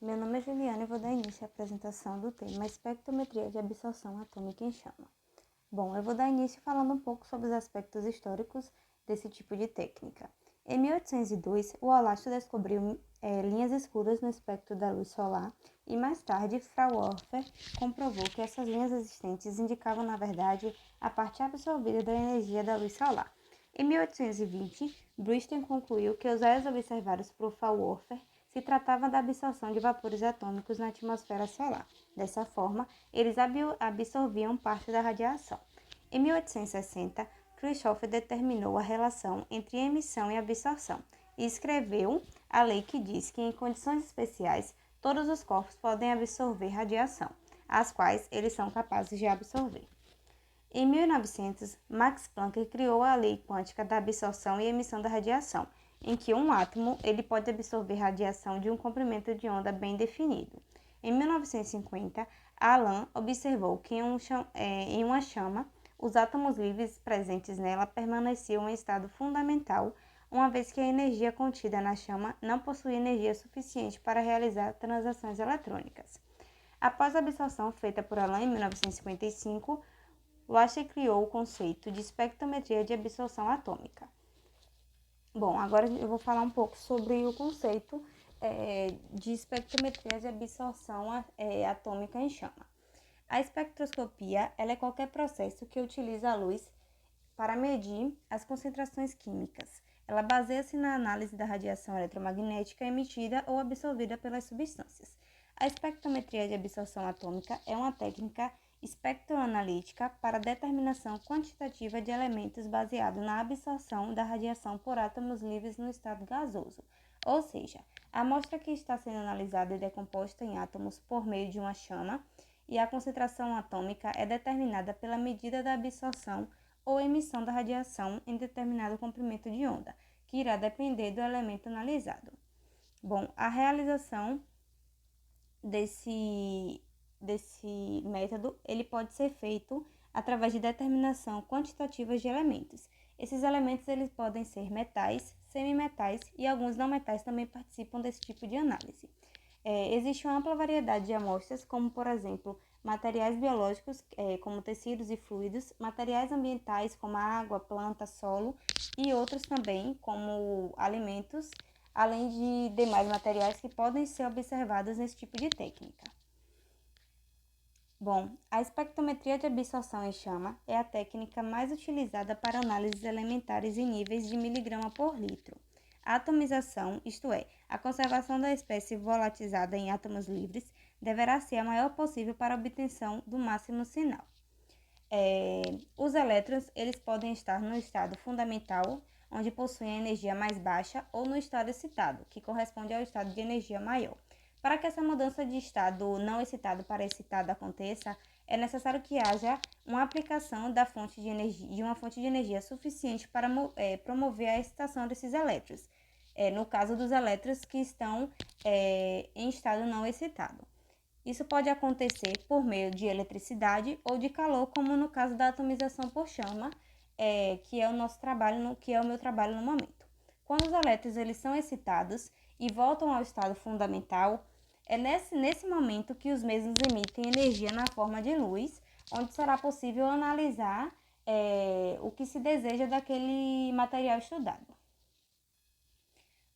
Meu nome é Juliana e vou dar início à apresentação do tema Espectrometria de absorção atômica em chama. Bom, eu vou dar início falando um pouco sobre os aspectos históricos desse tipo de técnica. Em 1802, o Wollaston descobriu linhas escuras no espectro da luz solar e mais tarde Fraunhofer comprovou que essas linhas existentes indicavam, na verdade, a parte absorvida da energia da luz solar. Em 1820, Brewster concluiu que os raios observados por Fraunhofer se tratava da absorção de vapores atômicos na atmosfera solar. Dessa forma, eles absorviam parte da radiação. Em 1860, Kirchhoff determinou a relação entre emissão e absorção e escreveu a lei que diz que, em condições especiais, todos os corpos podem absorver radiação, as quais eles são capazes de absorver. Em 1900, Max Planck criou a lei quântica da absorção e emissão da radiação, em que um átomo ele pode absorver radiação de um comprimento de onda bem definido. Em 1950, Alan observou que em uma chama, os átomos livres presentes nela permaneciam em estado fundamental, uma vez que a energia contida na chama não possuía energia suficiente para realizar transações eletrônicas. Após a absorção feita por Alan em 1955, Wollaston criou o conceito de espectrometria de absorção atômica. Bom, agora eu vou falar um pouco sobre o conceito de espectrometria de absorção atômica em chama. A espectroscopia ela é qualquer processo que utiliza a luz para medir as concentrações químicas. Ela baseia-se na análise da radiação eletromagnética emitida ou absorvida pelas substâncias. A espectrometria de absorção atômica é uma técnica espectroanalítica para determinação quantitativa de elementos baseado na absorção da radiação por átomos livres no estado gasoso, ou seja, a amostra que está sendo analisada é decomposta em átomos por meio de uma chama e a concentração atômica é determinada pela medida da absorção ou emissão da radiação em determinado comprimento de onda, que irá depender do elemento analisado. Bom, a realização desse método ele pode ser feito através de determinação quantitativa de elementos. Esses elementos eles podem ser metais, semimetais e alguns não metais também participam desse tipo de análise. Existe uma ampla variedade de amostras, como por exemplo, materiais biológicos, como tecidos e fluidos, materiais ambientais, como água, planta, solo, e outros também, como alimentos, além de demais materiais que podem ser observados nesse tipo de técnica. Bom, a espectrometria de absorção em chama é a técnica mais utilizada para análises elementares em níveis de miligrama por litro. A atomização, isto é, a conservação da espécie volatilizada em átomos livres, deverá ser a maior possível para a obtenção do máximo sinal. Os elétrons eles podem estar no estado fundamental, onde possuem a energia mais baixa, ou no estado excitado, que corresponde ao estado de energia maior. Para que essa mudança de estado não excitado para excitado aconteça, é necessário que haja uma aplicação de uma fonte de energia suficiente para promover a excitação desses elétrons, no caso dos elétrons que estão em estado não excitado. Isso pode acontecer por meio de eletricidade ou de calor, como no caso da atomização por chama, que é o meu trabalho no momento. Quando os elétrons eles são excitados e voltam ao estado fundamental, é nesse momento que os mesmos emitem energia na forma de luz, onde será possível analisar o que se deseja daquele material estudado.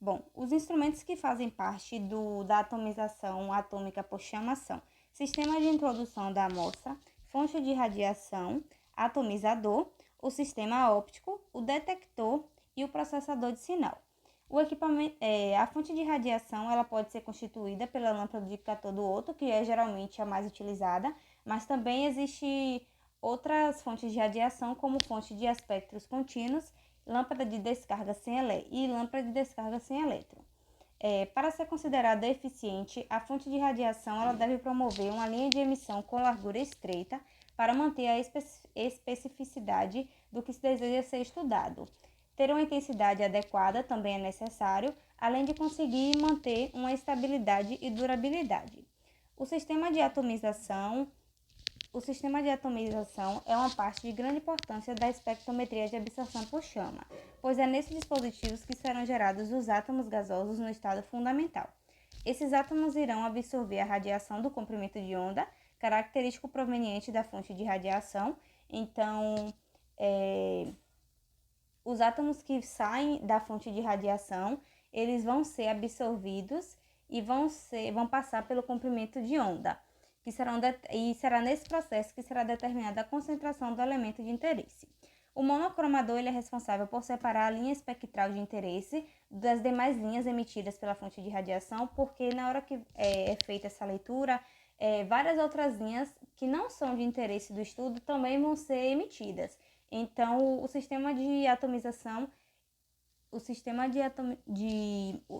Bom, os instrumentos que fazem parte da atomização atômica por chama são sistema de introdução da amostra, fonte de radiação, atomizador, o sistema óptico, o detector e o processador de sinal. O equipamento, a fonte de radiação ela pode ser constituída pela lâmpada de cátodo-ótico, que é geralmente a mais utilizada, mas também existe outras fontes de radiação, como fonte de espectros contínuos, lâmpada de descarga sem e lâmpada de descarga sem elétron. Para ser considerada eficiente, a fonte de radiação ela deve promover uma linha de emissão com largura estreita para manter a especificidade do que se deseja ser estudado. Ter uma intensidade adequada também é necessário, além de conseguir manter uma estabilidade e durabilidade. O sistema de atomização é uma parte de grande importância da espectrometria de absorção por chama, pois é nesses dispositivos que serão gerados os átomos gasosos no estado fundamental. Esses átomos irão absorver a radiação do comprimento de onda, característico proveniente da fonte de radiação. Então, os átomos que saem da fonte de radiação, eles vão ser absorvidos e vão passar pelo comprimento de onda, e será nesse processo que será determinada a concentração do elemento de interesse. O monocromador ele é responsável por separar a linha espectral de interesse das demais linhas emitidas pela fonte de radiação, porque na hora que é feita essa leitura, várias outras linhas que não são de interesse do estudo também vão ser emitidas. Então, o sistema de atomização,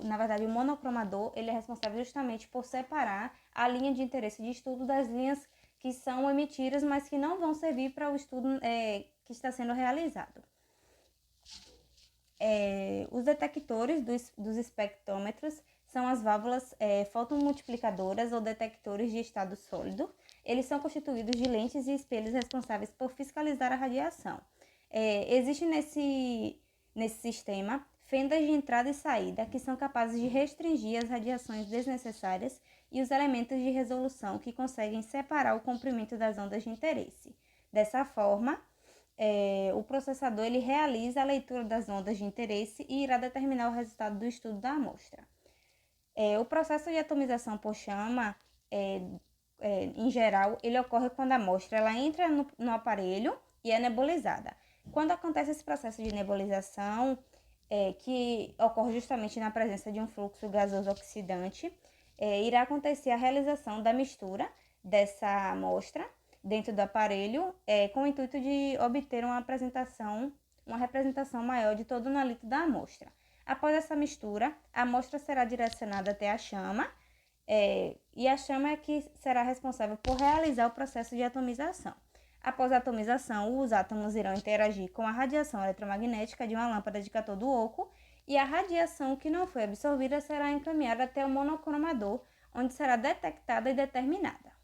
na verdade, o monocromador, ele é responsável justamente por separar a linha de interesse de estudo das linhas que são emitidas, mas que não vão servir para o estudo que está sendo realizado. Os detectores dos espectrômetros são as válvulas fotomultiplicadoras ou detectores de estado sólido. Eles são constituídos de lentes e espelhos responsáveis por fiscalizar a radiação. Existe nesse sistema fendas de entrada e saída que são capazes de restringir as radiações desnecessárias e os elementos de resolução que conseguem separar o comprimento das ondas de interesse. Dessa forma, o processador ele realiza a leitura das ondas de interesse e irá determinar o resultado do estudo da amostra. O processo de atomização por chama, em geral, ele ocorre quando a amostra ela entra no aparelho e é nebulizada. Quando acontece esse processo de nebulização, que ocorre justamente na presença de um fluxo gasoso oxidante, irá acontecer a realização da mistura dessa amostra dentro do aparelho, com o intuito de obter uma representação maior de todo o analito da amostra. Após essa mistura, a amostra será direcionada até a chama, e a chama é que será responsável por realizar o processo de atomização. Após a atomização, os átomos irão interagir com a radiação eletromagnética de uma lâmpada de cátodo oco e a radiação que não foi absorvida será encaminhada até o monocromador, onde será detectada e determinada.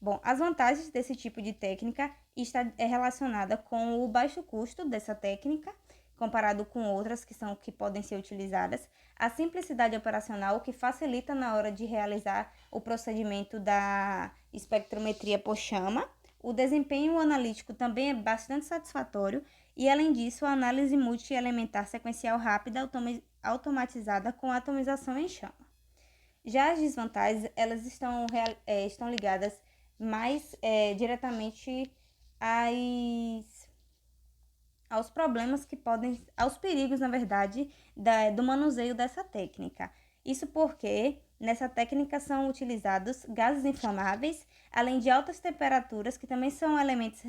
Bom, as vantagens desse tipo de técnica está relacionada com o baixo custo dessa técnica, comparado com outras que podem ser utilizadas, a simplicidade operacional que facilita na hora de realizar o procedimento da espectrometria por chama, o desempenho analítico também é bastante satisfatório e, além disso, a análise multielementar sequencial rápida automatizada com atomização em chama. Já as desvantagens, elas estão ligadas mais diretamente aos problemas aos perigos, na verdade, do manuseio dessa técnica. Isso porque nessa técnica são utilizados gases inflamáveis, além de altas temperaturas, que também são elementos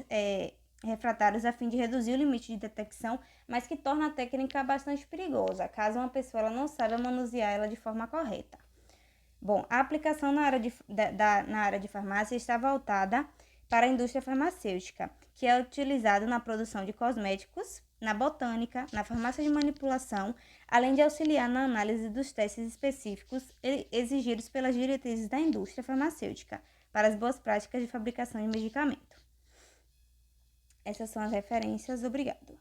refratários a fim de reduzir o limite de detecção, mas que torna a técnica bastante perigosa, caso uma pessoa não saiba manusear ela de forma correta. Bom, a aplicação na área de farmácia está voltada para a indústria farmacêutica, que é utilizado na produção de cosméticos, na botânica, na farmácia de manipulação, além de auxiliar na análise dos testes específicos exigidos pelas diretrizes da indústria farmacêutica para as boas práticas de fabricação de medicamento. Essas são as referências. Obrigado.